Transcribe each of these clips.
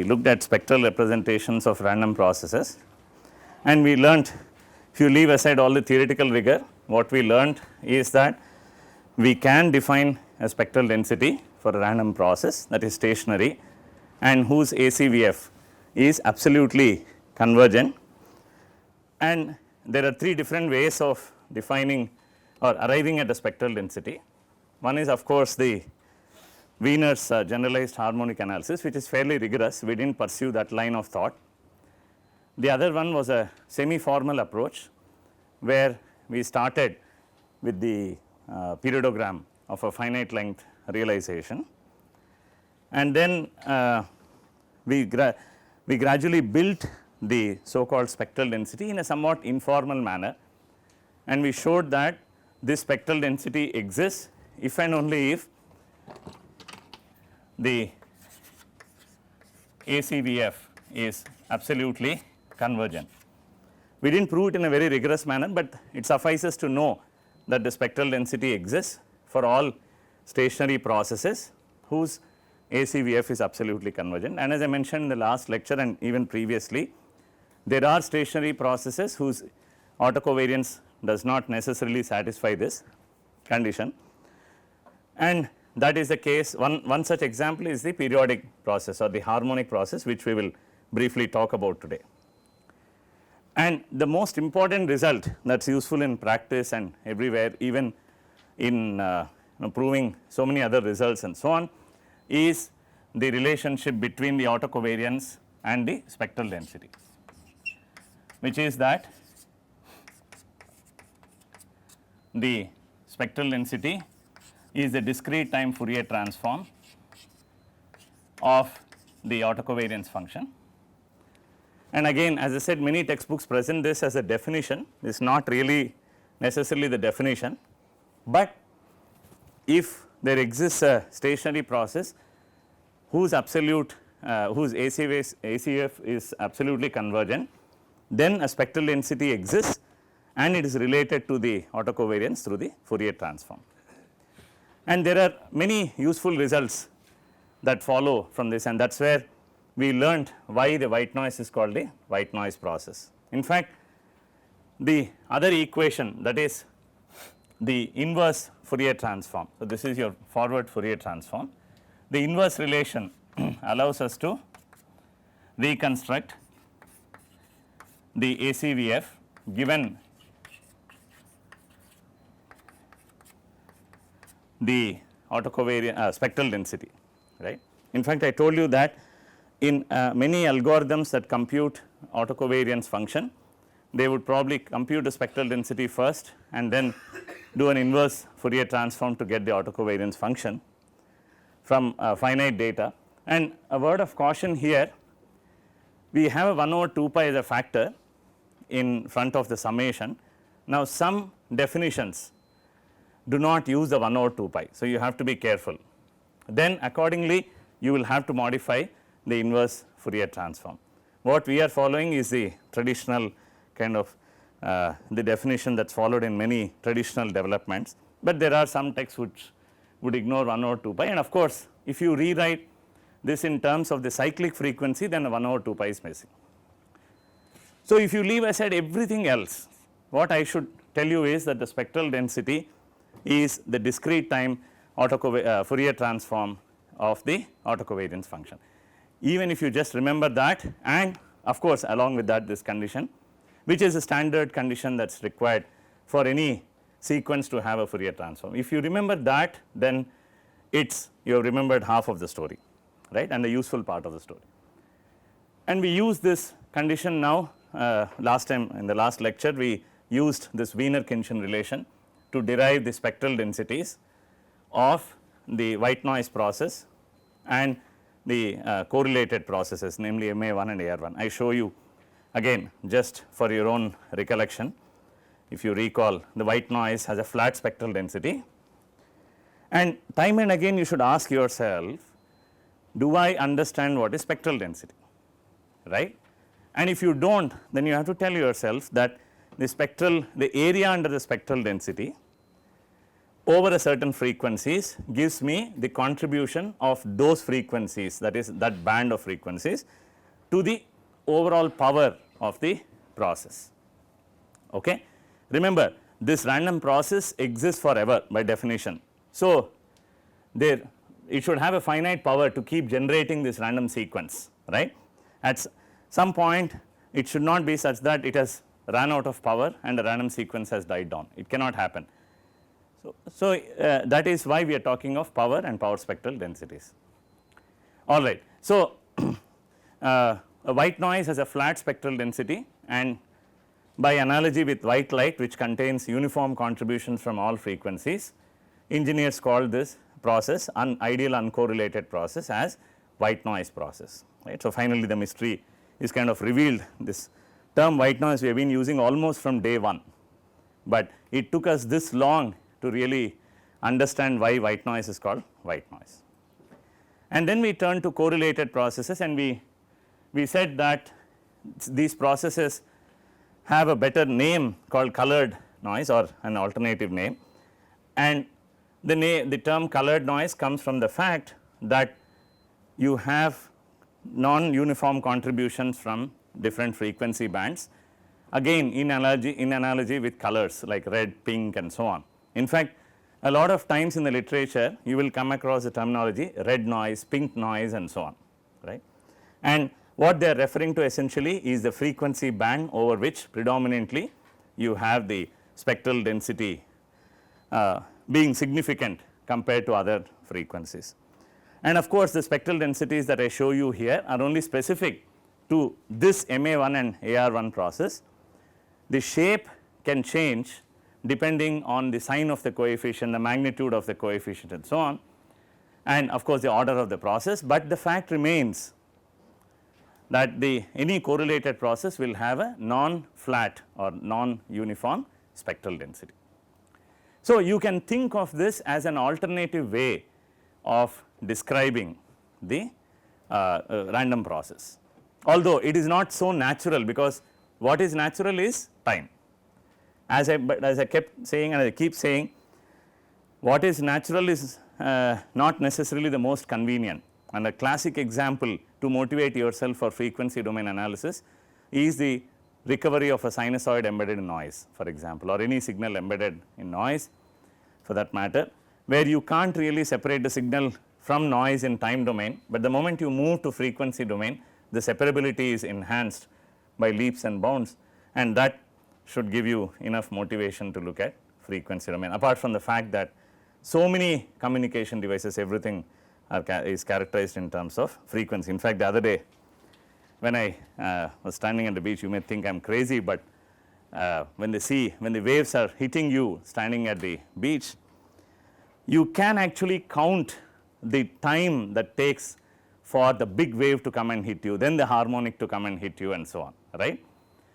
we looked at spectral representations of random processes, and we learnt, if you leave aside all the theoretical rigor, what we learnt is that we can define a spectral density for a random process that is stationary and whose ACVF is absolutely convergent. And there are three different ways of defining or arriving at a spectral density. One is of course the Wiener's generalized harmonic analysis, which is fairly rigorous. We did not pursue that line of thought. The other one was a semi formal approach, where we started with the periodogram of a finite length realization, and then we gradually built the so called spectral density in a somewhat informal manner, and we showed that this spectral density exists if and only if the ACVF is absolutely convergent. We did not prove it in a very rigorous manner, but it suffices to know that the spectral density exists for all stationary processes whose ACVF is absolutely convergent. And as I mentioned in the last lecture and even previously, there are stationary processes whose autocovariance does not necessarily satisfy this condition, and that is the case. One such example is the periodic process or the harmonic process, which we will briefly talk about today. And the most important result that is useful in practice and everywhere, even in proving so many other results and so on, is the relationship between the autocovariance and the spectral density, which is that the spectral density is the discrete time Fourier transform of the autocovariance function. And again, as I said, many textbooks present this as a definition. It is not really necessarily the definition, but if there exists a stationary process whose absolute whose ACVF is absolutely convergent, then a spectral density exists and it is related to the autocovariance through the Fourier transform. And there are many useful results that follow from this, and that is where we learnt why the white noise is called the white noise process. In fact, the other equation, that is the inverse Fourier transform. So, this is your forward Fourier transform. The inverse relation allows us to reconstruct the ACVF given the autocovariant spectral density, right. In fact, I told you that in many algorithms that compute autocovariance function, they would probably compute the spectral density first and then do an inverse Fourier transform to get the autocovariance function from finite data. And a word of caution here, we have a 1 over 2 pi as a factor in front of the summation. Now, some definitions do not use the 1 over 2 pi. So, you have to be careful. Then accordingly, you will have to modify the inverse Fourier transform. What we are following is the traditional kind of the definition that is followed in many traditional developments, but there are some texts which would ignore 1 over 2 pi, and of course, if you rewrite this in terms of the cyclic frequency, then the 1 over 2 pi is missing. So, if you leave aside everything else, what I should tell you is that the spectral density is the discrete time Fourier transform of the autocovariance function. Even if you just remember that, and of course, along with that this condition, which is a standard condition that is required for any sequence to have a Fourier transform. If you remember that, then it's you have remembered half of the story, right, and the useful part of the story. And we use this condition now. Last time in the last lecture, we used this Wiener-Khinchin relation to derive the spectral densities of the white noise process and the correlated processes, namely MA1 and AR1. I show you again just for your own recollection. If you recall, the white noise has a flat spectral density, and time and again you should ask yourself, do I understand what is spectral density, right? And if you do not, then you have to tell yourself that the area under the spectral density over a certain frequencies gives me the contribution of those frequencies, that is that band of frequencies, to the overall power of the process. Okay. Remember, this random process exists forever by definition. So, there it should have a finite power to keep generating this random sequence, right. At some point it should not be such that it has run out of power and the random sequence has died down, it cannot happen. So, that is why we are talking of power and power spectral densities. All right. So, a white noise has a flat spectral density, and by analogy with white light, which contains uniform contributions from all frequencies, engineers call this process ideal uncorrelated process as white noise process, right. So, finally, the mystery is kind of revealed. This term white noise we have been using almost from day one, but it took us this long to really understand why white noise is called white noise. And then we turn to correlated processes, and we said that these processes have a better name called colored noise, or an alternative name, and the term colored noise comes from the fact that you have non-uniform contributions from different frequency bands, again in analogy with colors like red, pink and so on. In fact, a lot of times in the literature you will come across the terminology red noise, pink noise and so on, right. And what they are referring to essentially is the frequency band over which predominantly you have the spectral density being significant compared to other frequencies. And of course, the spectral densities that I show you here are only specific to this MA1 and AR1 process. The shape can change depending on the sign of the coefficient, the magnitude of the coefficient and so on, and of course, the order of the process, but the fact remains that any correlated process will have a non-flat or non-uniform spectral density. So, you can think of this as an alternative way of describing the random process, although it is not so natural, because what is natural is time. As I kept saying and I keep saying, what is natural is not necessarily the most convenient, and a classic example to motivate yourself for frequency domain analysis is the recovery of a sinusoid embedded in noise, for example, or any signal embedded in noise for that matter, where you can't really separate the signal from noise in time domain, but the moment you move to frequency domain, the separability is enhanced by leaps and bounds, and that should give you enough motivation to look at frequency domain, apart from the fact that so many communication devices, everything is characterized in terms of frequency. In fact, the other day when I was standing at the beach, you may think I am crazy, but when the waves are hitting you standing at the beach, you can actually count the time that takes for the big wave to come and hit you, then the harmonic to come and hit you and so on, right.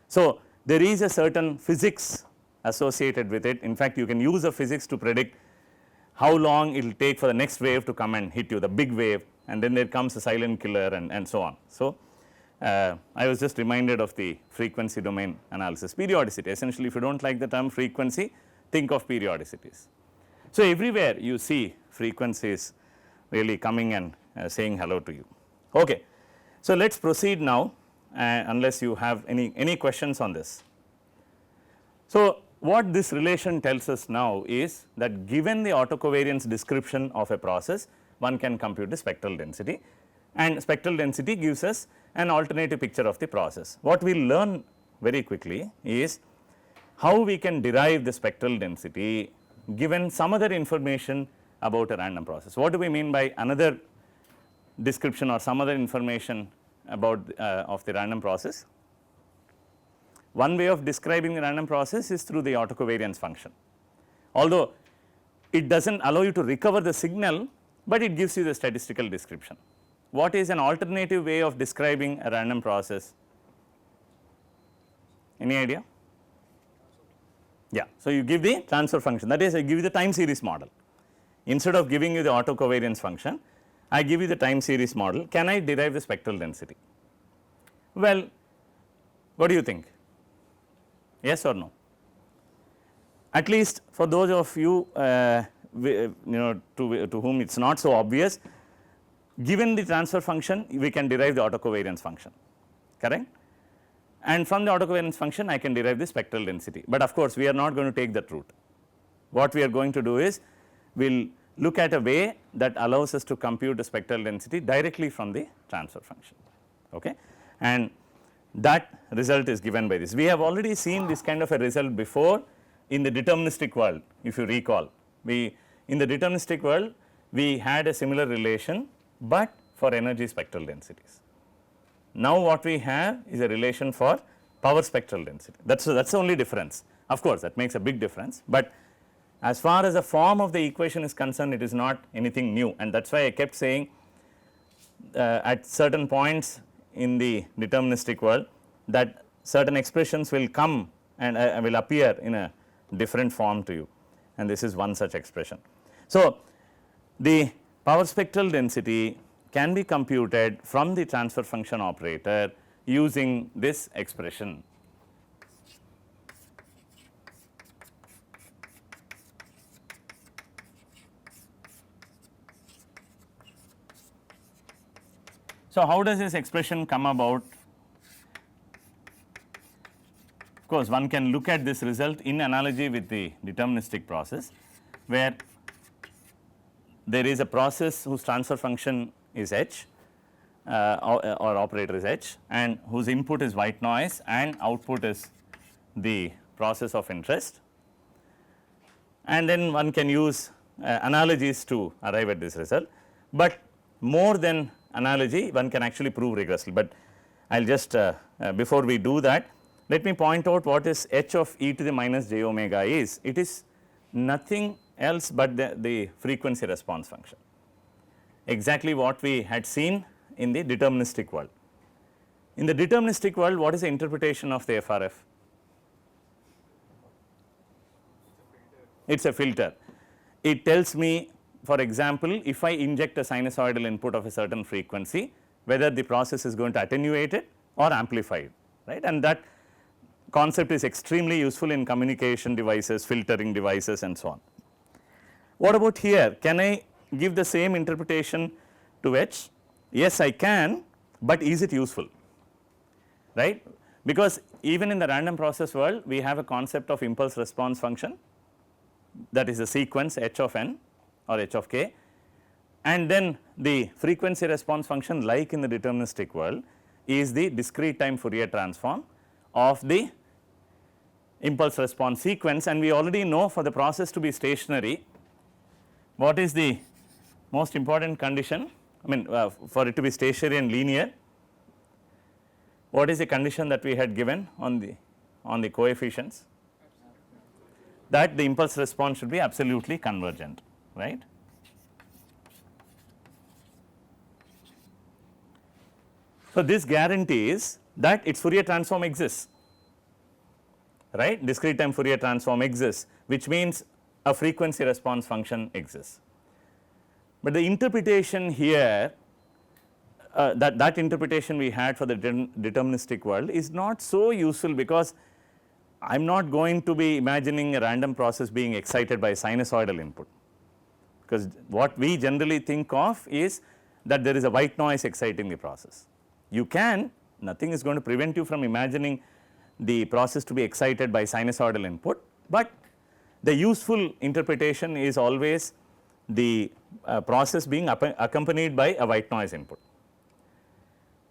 So, there is a certain physics associated with it. In fact, you can use a physics to predict how long it will take for the next wave to come and hit you, the big wave, and then there comes a silent killer and so on. So, I was just reminded of the frequency domain analysis, periodicity. Essentially, if you do not like the term frequency, think of periodicities. So, everywhere you see frequencies really coming and saying hello to you. Okay. So, let us proceed now, unless you have any questions on this. So, what this relation tells us now is that given the autocovariance description of a process, one can compute the spectral density, and spectral density gives us an alternative picture of the process. What we will learn very quickly is how we can derive the spectral density given some other information about a random process. What do we mean by another description or some other information about of the random process? One way of describing the random process is through the autocovariance function, although it does not allow you to recover the signal, but it gives you the statistical description. What is an alternative way of describing a random process? Any idea? Yeah. So, you give the transfer function, that is, I give you the time series model. Instead of giving you the autocovariance function, I give you the time series model. Can I derive the spectral density? Well, what do you think? Yes or no? At least for those of you to whom it is not so obvious, given the transfer function we can derive the autocovariance function, correct, and from the autocovariance function I can derive the spectral density, but of course we are not going to take that route. What we are going to do is we will look at a way that allows us to compute the spectral density directly from the transfer function, okay, and that result is given by this. We have already seen this kind of a result before in the deterministic world, if you recall. In the deterministic world we had a similar relation, but for energy spectral densities. Now what we have is a relation for power spectral density. That's the only difference. Of course that makes a big difference, but as far as the form of the equation is concerned, it is not anything new, and that is why I kept saying at certain points in the deterministic world that certain expressions will come and will appear in a different form to you, and this is one such expression. So, the power spectral density can be computed from the transfer function operator using this expression. So, how does this expression come about? Of course, one can look at this result in analogy with the deterministic process, where there is a process whose transfer function is h or operator is h, and whose input is white noise and output is the process of interest, and then one can use analogies to arrive at this result, but more than analogy one can actually prove rigorously. But I will just before we do that, let me point out what is h of e to the minus j omega is. It is nothing else but the frequency response function, exactly what we had seen in the deterministic world. In the deterministic world, what is the interpretation of the FRF? It is a filter. It tells me, for example, if I inject a sinusoidal input of a certain frequency, whether the process is going to attenuate it or amplify it, right, and that concept is extremely useful in communication devices, filtering devices and so on. What about here? Can I give the same interpretation to h? Yes, I can, but is it useful, right? Because even in the random process world we have a concept of impulse response function, that is a sequence h of n or h of k, and then the frequency response function, like in the deterministic world, is the discrete time Fourier transform of the impulse response sequence, and we already know for the process to be stationary, what is the most important condition? I mean for it to be stationary and linear, what is the condition that we had given on the coefficients? That the impulse response should be absolutely convergent, right. So, this guarantees that its Fourier transform exists, right, discrete time Fourier transform exists, which means a frequency response function exists. But the interpretation here, that interpretation we had for the deterministic world is not so useful, because I am not going to be imagining a random process being excited by sinusoidal input, because what we generally think of is that there is a white noise exciting the process. You can, nothing is going to prevent you from imagining the process to be excited by sinusoidal input, but the useful interpretation is always the process being accompanied by a white noise input.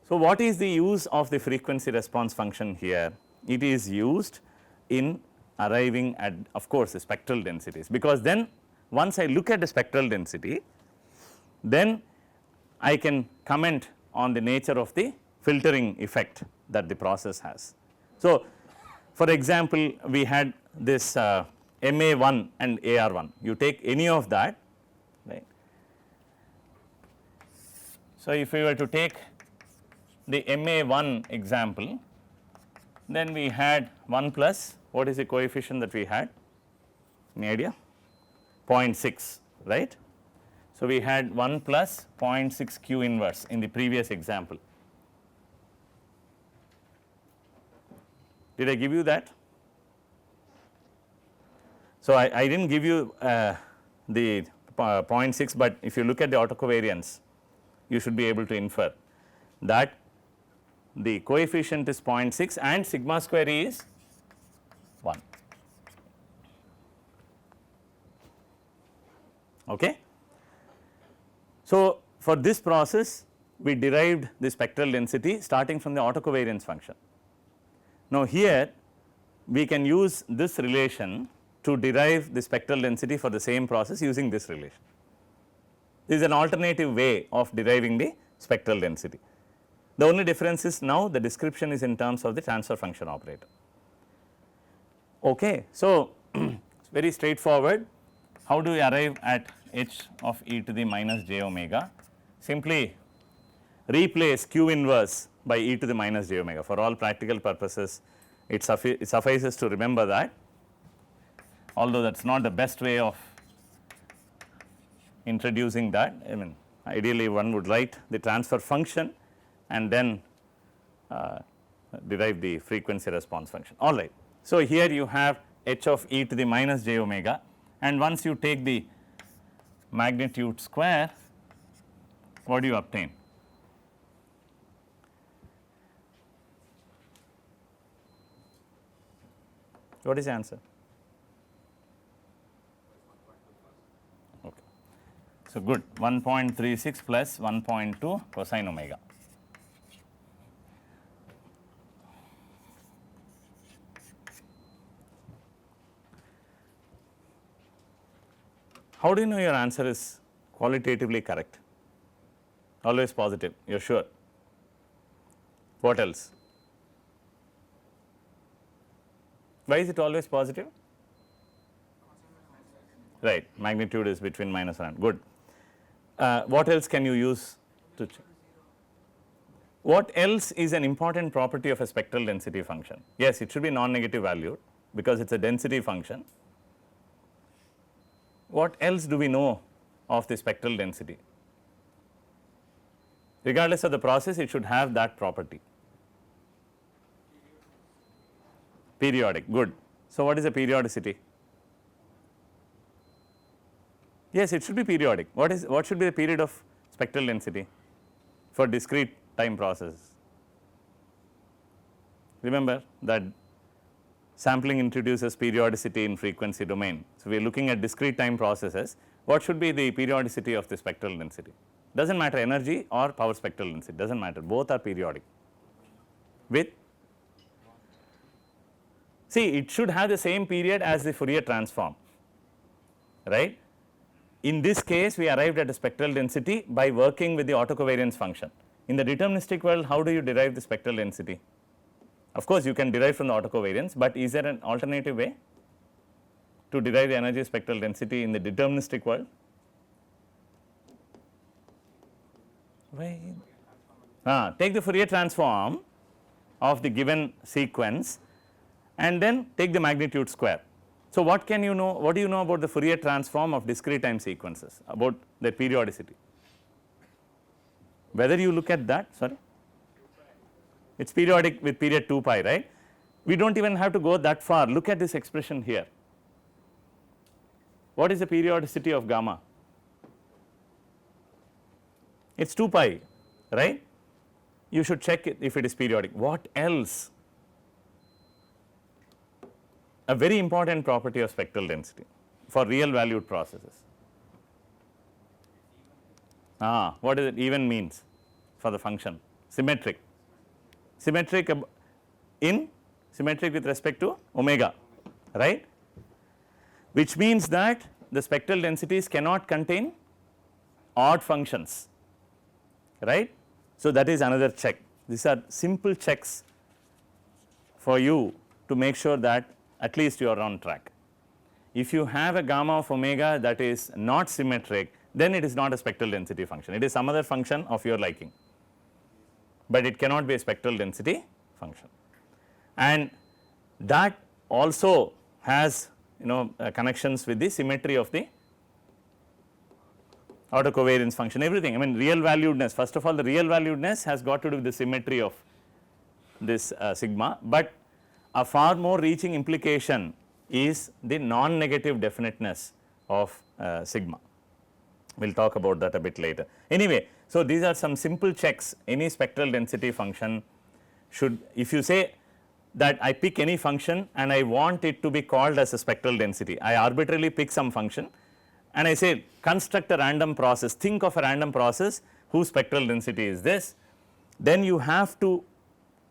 So, what is the use of the frequency response function here? It is used in arriving at, of course, the spectral densities, because then once I look at the spectral density, then I can comment on the nature of the filtering effect that the process has. So, for example, we had this MA1 and AR1, you take any of that, right. So, if we were to take the MA1 example, then we had 1 plus, what is the coefficient that we had, any idea, 0.6, right. So, we had 1 plus 0.6 q inverse in the previous example. Did I give you that? So, I did not give you the 0.6, but if you look at the autocovariance, you should be able to infer that the coefficient is 0.6 and sigma square is 1. Okay. So, for this process we derived the spectral density starting from the autocovariance function. Now, here we can use this relation to derive the spectral density for the same process using this relation. This is an alternative way of deriving the spectral density. The only difference is now the description is in terms of the transfer function operator. Okay. So, it is very straightforward. How do we arrive at h of e to the minus j omega? Simply replace q inverse by e to the minus j omega. For all practical purposes, it suffices to remember that, although that is not the best way of introducing that. I mean, ideally one would write the transfer function and then derive the frequency response function. All right. So, here you have h of e to the minus j omega, and once you take the magnitude square, what do you obtain? What is the answer? Okay. So, good, 1.36 plus 1.2 cosine omega. How do you know your answer is qualitatively correct? Always positive, you are sure. What else? Why is it always positive? Right, magnitude is between minus 1 and good. What else can you use to check? What else is an important property of a spectral density function? Yes, it should be non-negative valued because it is a density function. What else do we know of the spectral density? Regardless of the process, it should have that property. Periodic, good. So, what is the periodicity? Yes, it should be periodic. What should be the period of spectral density for discrete time processes? Remember that sampling introduces periodicity in frequency domain. So, we are looking at discrete time processes. What should be the periodicity of the spectral density? Does not matter energy or power spectral density, does not matter, both are periodic. With, see, it should have the same period as the Fourier transform, right. In this case, we arrived at a spectral density by working with the autocovariance function. In the deterministic world, how do you derive the spectral density? Of course, you can derive from the autocovariance, but is there an alternative way to derive the energy spectral density in the deterministic world? Take the Fourier transform of the given sequence and then take the magnitude square. So, what can you know, what do you know about the Fourier transform of discrete time sequences, about their periodicity? Whether you look at that, sorry, it is periodic with period 2 pi, right. We do not even have to go that far, look at this expression here. What is the periodicity of gamma? It is 2 pi, right. You should check it if it is periodic. What else? A very important property of spectral density for real valued processes. What does it even means for the function? Symmetric. Symmetric with respect to omega, right, which means that the spectral densities cannot contain odd functions, right. So, that is another check. These are simple checks for you to make sure that at least you are on track. If you have a gamma of omega that is not symmetric, then it is not a spectral density function, it is some other function of your liking, but it cannot be a spectral density function. And that also has connections with the symmetry of the autocovariance function, everything. I mean, real valuedness, first of all, the real valuedness has got to do with the symmetry of this sigma, but a far more reaching implication is the non-negative definiteness of sigma. We will talk about that a bit later. Anyway, so these are some simple checks. Any spectral density function should, if you say that I pick any function and I want it to be called as a spectral density, I arbitrarily pick some function and I say construct a random process, think of a random process whose spectral density is this, then you have to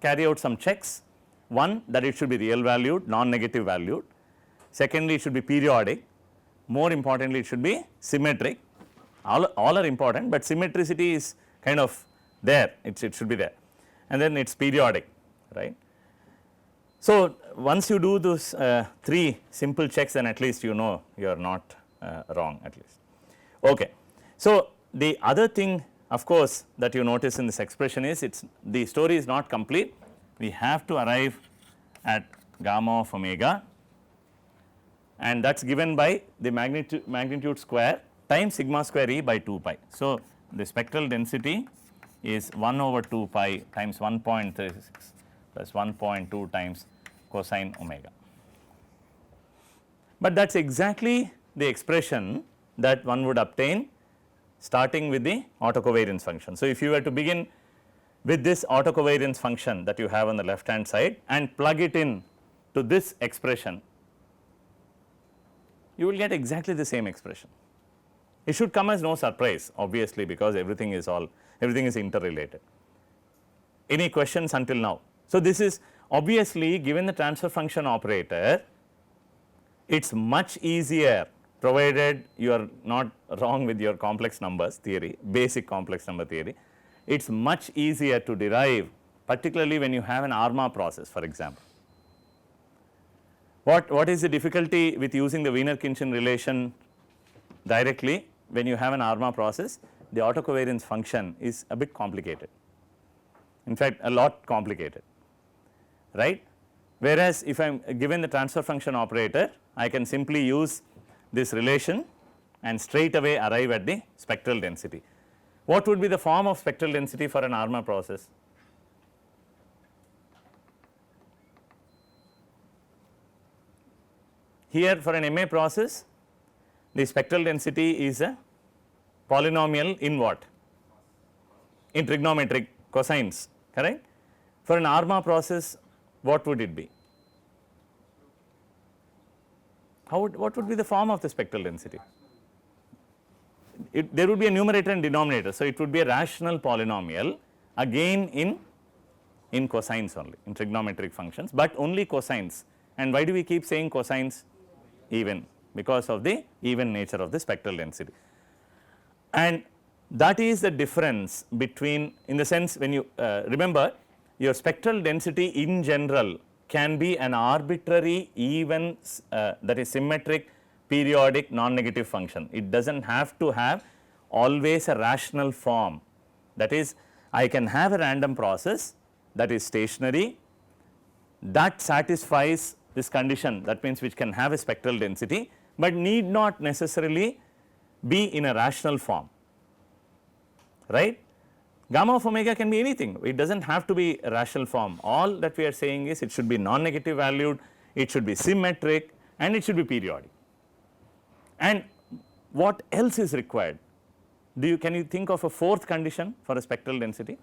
carry out some checks. One, that it should be real valued, non-negative valued. Secondly, it should be periodic. More importantly, it should be symmetric. All are important, but symmetricity is kind of there, it should be there, and then it is periodic, right. So, once you do those 3 simple checks, then at least you know you are not wrong at least. Okay. So, the other thing of course that you notice in this expression is the story is not complete. We have to arrive at gamma of omega, and that is given by the magnitude square times sigma square E by 2 pi. So, the spectral density is 1 over 2 pi times 1.36 plus 1.2 times cosine omega. But that is exactly the expression that one would obtain starting with the autocovariance function. So, if you were to begin with this autocovariance function that you have on the left hand side and plug it in to this expression, you will get exactly the same expression. It should come as no surprise obviously, because everything is interrelated. Any questions until now? So, this is obviously given the transfer function operator, it is much easier, provided you are not wrong with your complex numbers theory, basic complex number theory. It is much easier to derive, particularly when you have an ARMA process, for example. What is the difficulty with using the Wiener-Khinchin relation directly when you have an ARMA process? The autocovariance function is a bit complicated, in fact a lot complicated, right. Whereas, if I am given the transfer function operator, I can simply use this relation and straight away arrive at the spectral density. What would be the form of spectral density for an ARMA process? Here for an MA process, the spectral density is a polynomial in what? In trigonometric cosines, correct. For an ARMA process, what would it be? What would be the form of the spectral density? There would be a numerator and denominator. So, it would be a rational polynomial again in cosines only, in trigonometric functions, but only cosines. And why do we keep saying cosines? Even, because of the even nature of the spectral density. And that is the difference between, in the sense when you remember, your spectral density in general can be an arbitrary even that is symmetric periodic non-negative function. It does not have to have always a rational form, that is I can have a random process that is stationary that satisfies this condition, that means which can have a spectral density, but need not necessarily be in a rational form, right. Gamma of omega can be anything, it does not have to be a rational form. All that we are saying is it should be non-negative valued, it should be symmetric, and it should be periodic. And what else is required? Can you think of a fourth condition for a spectral density?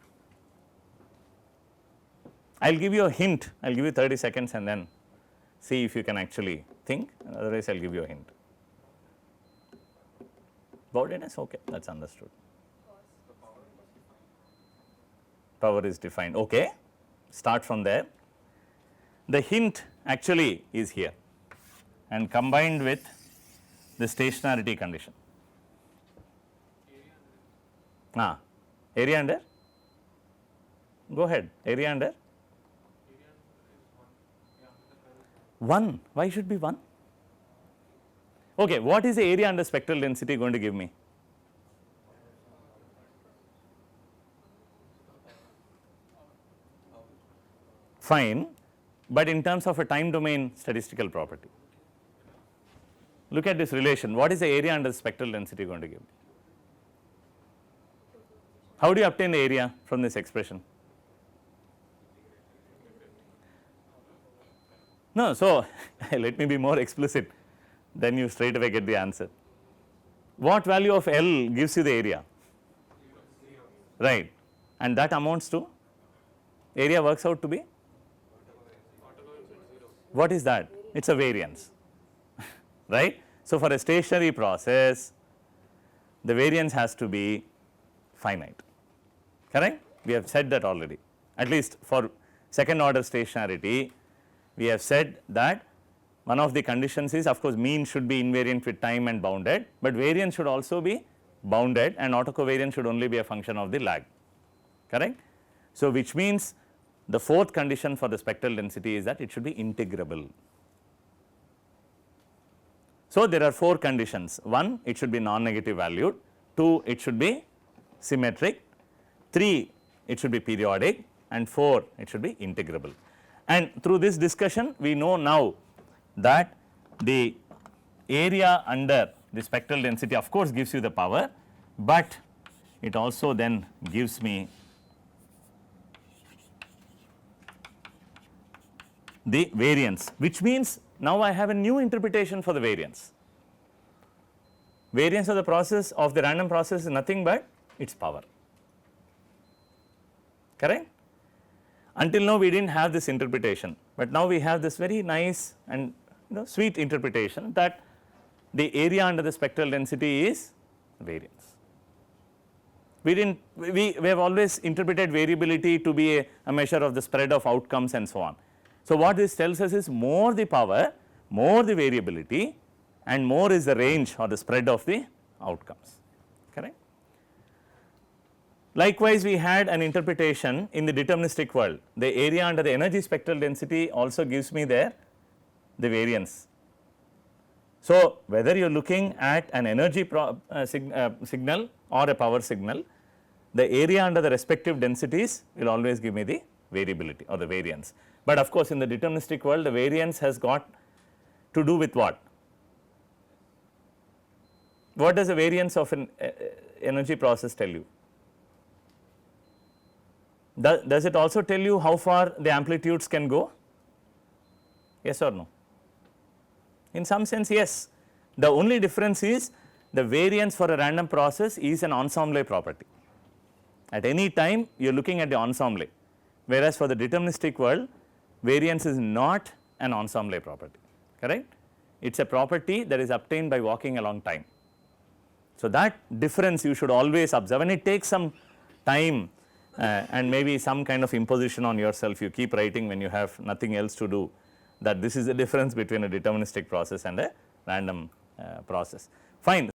I will give you a hint, I will give you 30 seconds and then see if you can actually think, otherwise I will give you a hint. Boundedness, okay, that is understood. Power is defined, okay, start from there. The hint actually is here and combined with the stationarity condition. Area under? Go ahead, area under? 1, why should be 1? Okay, what is the area under spectral density going to give me? Fine, but in terms of a time domain statistical property. Look at this relation, what is the area under spectral density going to give me? How do you obtain the area from this expression? No, so let me be more explicit, then you straight away get the answer. what value of L gives you the area? Right, and that amounts to, area works out to be, what is that? It is a variance, right. So, for a stationary process, the variance has to be finite, correct. We have said that already, at least for second order stationarity, we have said that one of the conditions is, of course, mean should be invariant with time and bounded, but variance should also be bounded, and autocovariance should only be a function of the lag, correct. So, which means the fourth condition for the spectral density is that it should be integrable. So, there are 4 conditions: 1, it should be non-negative valued; 2, it should be symmetric; 3, it should be periodic; and 4, it should be integrable. And through this discussion, we know now that the area under the spectral density of course gives you the power, but it also then gives me the variance, which means now I have a new interpretation for the variance. Variance of the process, of the random process, is nothing but its power, correct. Until now we did not have this interpretation, but now we have this very nice and sweet interpretation that the area under the spectral density is variance. We did not, we have always interpreted variability to be a measure of the spread of outcomes and so on. So, what this tells us is more the power, more the variability, and more is the range or the spread of the outcomes, correct. Likewise, we had an interpretation in the deterministic world. The area under the energy spectral density also gives me the variance. So, whether you are looking at an energy signal or a power signal, the area under the respective densities will always give me the variability or the variance. But of course, in the deterministic world, the variance has got to do with what? What does the variance of an energy process tell you? Does it also tell you how far the amplitudes can go? Yes or no? In some sense, yes. The only difference is the variance for a random process is an ensemble property. At any time you are looking at the ensemble, whereas for the deterministic world, variance is not an ensemble property, correct. It is a property that is obtained by walking along time. So, that difference you should always observe, and it takes some time and maybe some kind of imposition on yourself. You keep writing when you have nothing else to do, that this is the difference between a deterministic process and a random process. Fine.